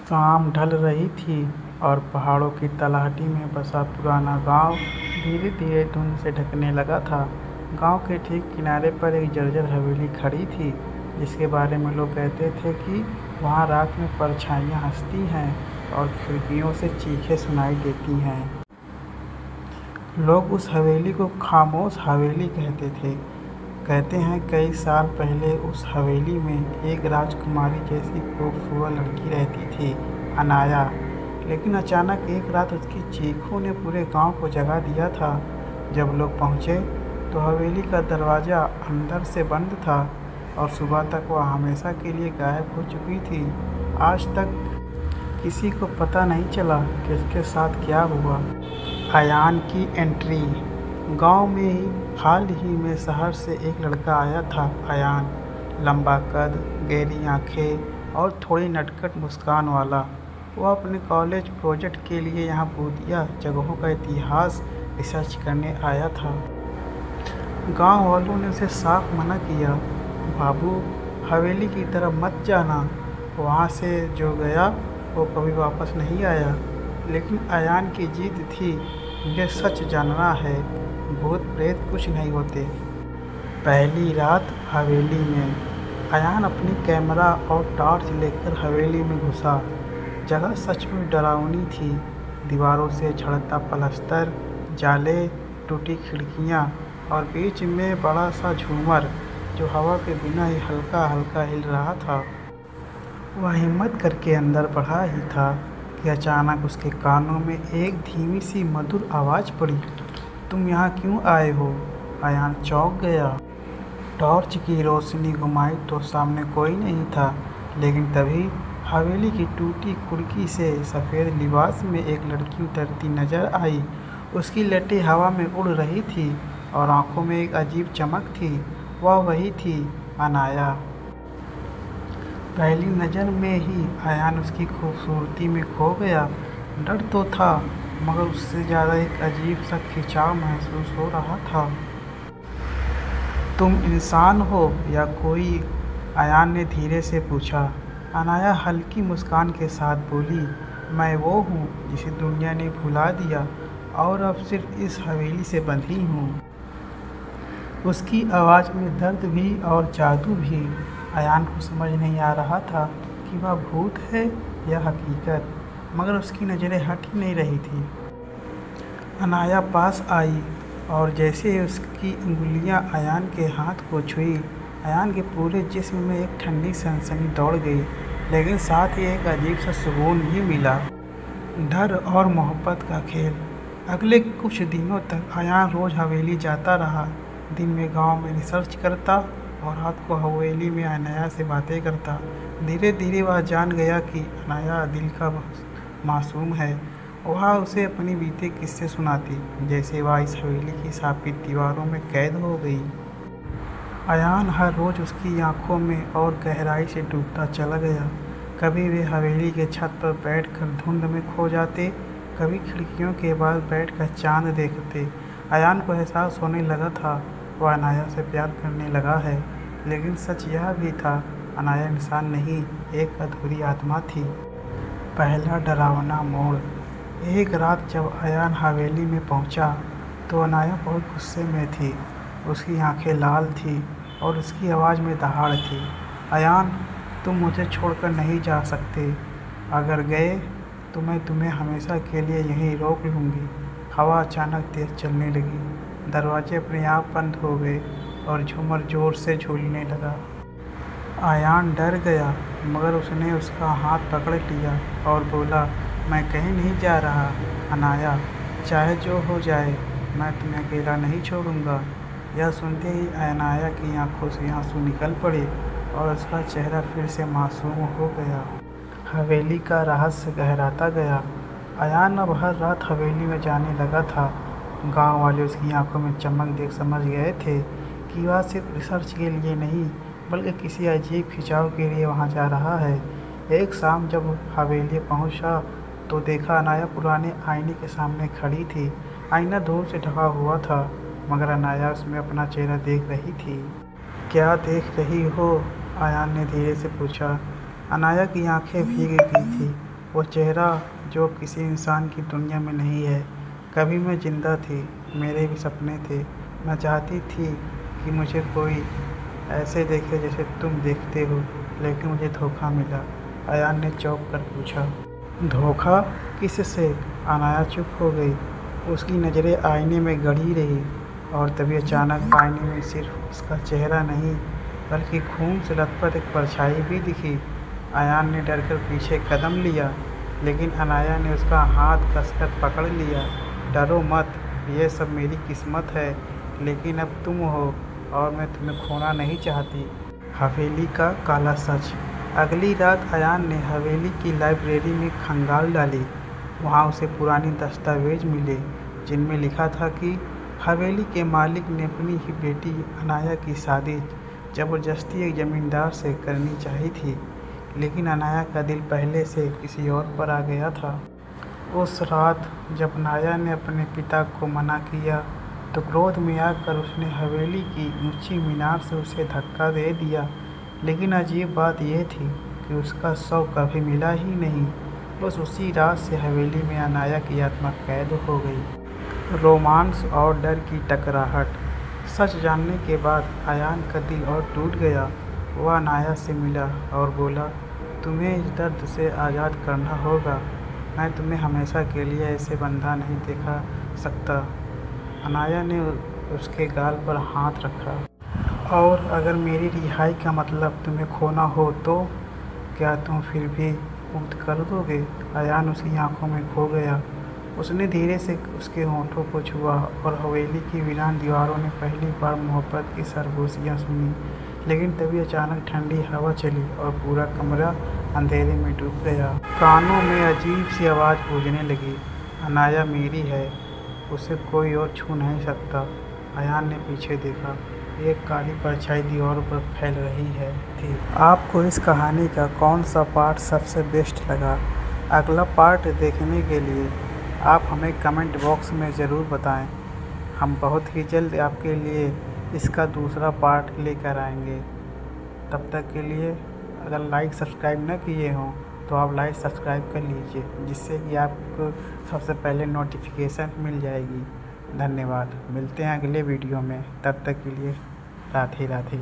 शाम ढल रही थी और पहाड़ों की तलहटी में बसा पुराना गांव धीरे धीरे धुंध से ढकने लगा था। गांव के ठीक किनारे पर एक जर्जर हवेली खड़ी थी, जिसके बारे में लोग कहते थे कि वहां रात में परछाइयां हंसती हैं और खिड़कियों से चीखें सुनाई देती हैं। लोग उस हवेली को खामोश हवेली कहते थे। कहते हैं कई साल पहले उस हवेली में एक राजकुमारी जैसी खूबसूरत लड़की रहती थी, अनाया। लेकिन अचानक एक रात उसकी चीखों ने पूरे गांव को जगा दिया था। जब लोग पहुंचे तो हवेली का दरवाज़ा अंदर से बंद था और सुबह तक वह हमेशा के लिए गायब हो चुकी थी। आज तक किसी को पता नहीं चला कि उसके साथ क्या हुआ। अयान की एंट्री। गांव में ही हाल ही में शहर से एक लड़का आया था, अयान। लंबा कद, गहरी आंखें और थोड़ी नटखट मुस्कान वाला। वह अपने कॉलेज प्रोजेक्ट के लिए यहाँ भूतिया जगहों का इतिहास रिसर्च करने आया था। गांव वालों ने उसे साफ मना किया, बाबू हवेली की तरफ मत जाना, वहाँ से जो गया वो कभी वापस नहीं आया। लेकिन अयान की जिद थी, मुझे सच जानना है, भूत प्रेत कुछ नहीं होते। पहली रात हवेली में। अयान अपनी कैमरा और टॉर्च लेकर हवेली में घुसा। जगह सच में डरावनी थी। दीवारों से झड़ता पलस्तर, जाले, टूटी खिड़कियां और बीच में बड़ा सा झूमर जो हवा के बिना ही हल्का हल्का हिल रहा था। वह हिम्मत करके अंदर बढ़ा ही था कि अचानक उसके कानों में एक धीमी सी मधुर आवाज़ पड़ी, तुम यहाँ क्यों आए हो? अयान चौंक गया। टॉर्च की रोशनी घुमाई तो सामने कोई नहीं था, लेकिन तभी हवेली की टूटी खिड़की से सफ़ेद लिबास में एक लड़की उतरती नजर आई। उसकी लटें हवा में उड़ रही थी और आंखों में एक अजीब चमक थी। वह वही थी, अनाया। पहली नज़र में ही अयान उसकी खूबसूरती में खो गया। डर तो था, मगर उससे ज़्यादा एक अजीब सा खिंचाव महसूस हो रहा था। तुम इंसान हो या कोई? अयान ने धीरे से पूछा। अनाया हल्की मुस्कान के साथ बोली, मैं वो हूँ जिसे दुनिया ने भुला दिया और अब सिर्फ इस हवेली से बंधी हूँ। उसकी आवाज़ में दर्द भी और जादू भी। अयान को समझ नहीं आ रहा था कि वह भूत है या हकीकत, मगर उसकी नज़रें हट ही नहीं रही थी। अनाया पास आई और जैसे उसकी उंगलियां अयान के हाथ को छुई, अयान के पूरे जिस्म में एक ठंडी सनसनी दौड़ गई, लेकिन साथ ही एक अजीब सा सुकून भी मिला। डर और मोहब्बत का खेल। अगले कुछ दिनों तक अयान रोज़ हवेली जाता रहा। दिन में गांव में रिसर्च करता और रात को हवेली में अनाया से बातें करता। धीरे धीरे वह जान गया कि अनाया दिल का मासूम है। वह उसे अपनी बीते किस्से सुनाती, जैसे वह इस हवेली की शापित दीवारों में कैद हो गई। अयान हर रोज़ उसकी आंखों में और गहराई से डूबता चला गया। कभी वे हवेली के छत पर बैठकर धुंध में खो जाते, कभी खिड़कियों के पास बैठकर चांद देखते। अयान को एहसास होने लगा था वह अनाया से प्यार करने लगा है, लेकिन सच यह भी था, अनाया इंसान नहीं, एक अधूरी आत्मा थी। पहला डरावना मोड़। एक रात जब अयान हवेली में पहुंचा, तो अनाया बहुत गुस्से में थी। उसकी आंखें लाल थी और उसकी आवाज़ में दहाड़ थी, अयान, तुम मुझे छोड़कर नहीं जा सकते। अगर गए तो मैं तुम्हें हमेशा के लिए यहीं रोक लूँगी। हवा अचानक तेज़ चलने लगी, दरवाजे अपने आप बंद हो गए और झूमर ज़ोर से झूलने लगा। अयान डर गया, मगर उसने उसका हाथ पकड़ लिया और बोला, मैं कहीं नहीं जा रहा अनाया, चाहे जो हो जाए, मैं तुम्हें अकेला नहीं छोड़ूंगा। यह सुनते ही अनाया की आंखों से आंसू निकल पड़े और उसका चेहरा फिर से मासूम हो गया। हवेली का रहस्य गहराता गया। अयान अब हर रात हवेली में जाने लगा था। गांव वाले उसकी आंखों में चमक देख समझ गए थे कि वह सिर्फ रिसर्च के लिए नहीं, बल्कि किसी अजीब खिंचाव के लिए वहां जा रहा है। एक शाम जब हवेली पहुंचा तो देखा अनाया पुराने आईने के सामने खड़ी थी। आईना धूल से ढका हुआ था, मगर अनाया उसमें अपना चेहरा देख रही थी। क्या देख रही हो? अयान ने धीरे से पूछा। अनाया की आंखें भीग गई थी वो चेहरा जो किसी इंसान की दुनिया में नहीं है। कभी मैं जिंदा थी, मेरे भी सपने थे। मैं चाहती थी कि मुझे कोई ऐसे देखे जैसे तुम देखते हो, लेकिन मुझे धोखा मिला। अयान ने चौंक कर पूछा। धोखा? किससे? अनाया चुप हो गई। उसकी नज़रें आईने में गड़ी रही और तभी अचानक आईने में सिर्फ उसका चेहरा नहीं बल्कि खून से लथपथ एक परछाई भी दिखी। अयान ने डरकर पीछे कदम लिया, लेकिन अनाया ने उसका हाथ कसकर पकड़ लिया। डरो मत, यह सब मेरी किस्मत है, लेकिन अब तुम हो और मैं तुम्हें खोना नहीं चाहती। हवेली का काला सच। अगली रात अयान ने हवेली की लाइब्रेरी में खंगाल डाली। वहाँ उसे पुराने दस्तावेज मिले जिनमें लिखा था कि हवेली के मालिक ने अपनी ही बेटी अनाया की शादी ज़बरदस्ती एक ज़मींदार से करनी चाहिए थी, लेकिन अनाया का दिल पहले से किसी और पर आ गया था। उस रात जब अनाया ने अपने पिता को मना किया तो क्रोध में आकर उसने हवेली की ऊंची मीनार से उसे धक्का दे दिया। लेकिन अजीब बात यह थी कि उसका शव कभी मिला ही नहीं। बस उसी रात से हवेली में अनाया की आत्मा कैद हो गई। रोमांस और डर की टकराहट। सच जानने के बाद अयान का दिल और टूट गया। वह अनाया से मिला और बोला, तुम्हें इस दर्द से आज़ाद करना होगा। मैं तुम्हें हमेशा के लिए ऐसे बंधा नहीं देखा सकता। अनाया ने उसके गाल पर हाथ रखा। और अगर मेरी रिहाई का मतलब तुम्हें खोना हो तो क्या तुम फिर भी मुक्त कर दोगे? अयान उसकी आंखों में खो गया। उसने धीरे से उसके होठों को छुआ और हवेली की वीरान दीवारों ने पहली बार मोहब्बत की सरगोशियाँ सुनी। लेकिन तभी अचानक ठंडी हवा चली और पूरा कमरा अंधेरे में डूब गया। कानों में अजीब सी आवाज़ गूंजने लगी, अनाया मेरी है, उसे कोई और छू नहीं सकता। अयान ने पीछे देखा। एक काली परछाई दीवारों पर फैल रही थी। आपको इस कहानी का कौन सा पार्ट सबसे बेस्ट लगा? अगला पार्ट देखने के लिए आप हमें कमेंट बॉक्स में ज़रूर बताएं। हम बहुत ही जल्द आपके लिए इसका दूसरा पार्ट लेकर आएंगे। तब तक के लिए अगर लाइक सब्सक्राइब न किए हों तो आप लाइक सब्सक्राइब कर लीजिए, जिससे कि आपको सबसे पहले नोटिफिकेशन मिल जाएगी। धन्यवाद। मिलते हैं अगले वीडियो में, तब तक के लिए राधे राधे।